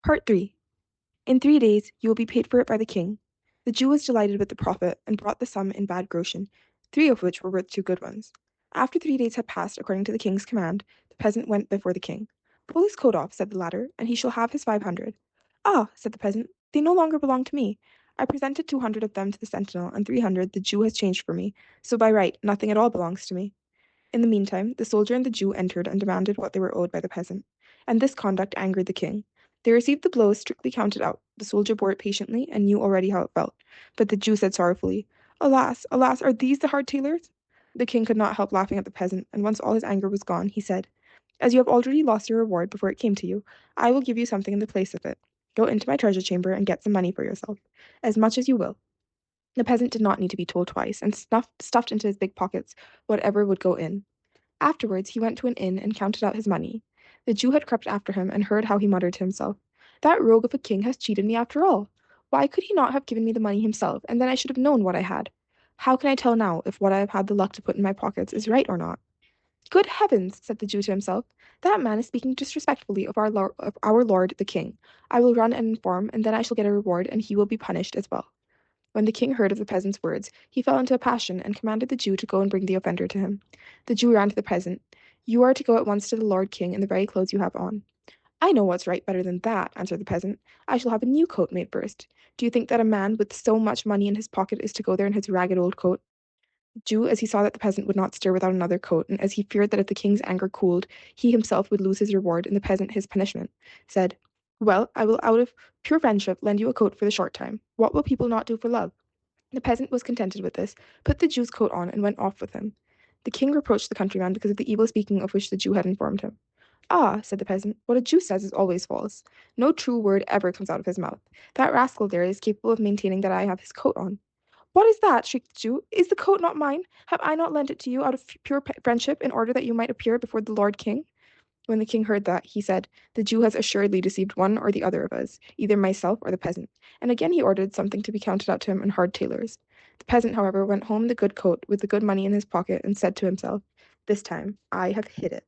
Part 3. In 3 days you will be paid for it by the king. The Jew was delighted with the profit, and brought the sum in bad groschen, 3 of which were worth 2 good ones. After 3 days had passed according to the king's command, the peasant went before the king. "Pull his coat off," said the latter, "and he shall have his 500. "Ah," said the peasant, "they no longer belong to me. I presented 200 of them to the sentinel, and 300 the Jew has changed for me, so by right nothing at all belongs to me." In the meantime, the soldier and the Jew entered and demanded what they were owed by the peasant, and this conduct angered the king. They received the blows strictly counted out. The soldier bore it patiently, and knew already how it felt. But the Jew said sorrowfully, "Alas, alas, are these the hard tailors?" The king could not help laughing at the peasant, and once all his anger was gone, he said, "As you have already lost your reward before it came to you, I will give you something in the place of it. Go into my treasure chamber and get some money for yourself, as much as you will." The peasant did not need to be told twice, and stuffed into his big pockets whatever would go in. Afterwards he went to an inn and counted out his money. The Jew had crept after him and heard how he muttered to himself, "That rogue of a king has cheated me after all. Why could he not have given me the money himself, and then I should have known what I had? How can I tell now if what I have had the luck to put in my pockets is right or not?" "Good heavens!" said the Jew to himself, "that man is speaking disrespectfully of our lord the king. I will run and inform, and then I shall get a reward, and he will be punished as well." When the king heard of the peasant's words, he fell into a passion, and commanded the Jew to go and bring the offender to him. The Jew ran to the peasant. "You are to go at once to the lord king in the very clothes you have on." "I know what's right better than that," answered the peasant. "I shall have a new coat made first. Do you think that a man with so much money in his pocket is to go there in his ragged old coat?" The Jew, as he saw that the peasant would not stir without another coat, and as he feared that if the king's anger cooled, he himself would lose his reward and the peasant his punishment, said, "Well, I will out of pure friendship lend you a coat for the short time. What will people not do for love?" The peasant was contented with this, put the Jew's coat on, and went off with him. The king reproached the countryman because of the evil speaking of which the Jew had informed him. "Ah," said the peasant, "what a Jew says is always false. No true word ever comes out of his mouth. That rascal there is capable of maintaining that I have his coat on." "What is that?" shrieked the Jew. "Is the coat not mine? Have I not lent it to you out of pure friendship in order that you might appear before the Lord King?" When the king heard that, he said, "The Jew has assuredly deceived one or the other of us, either myself or the peasant." And again he ordered something to be counted out to him in hard tailors. The peasant, however, went home in the good coat with the good money in his pocket, and said to himself, "This time I have hid it."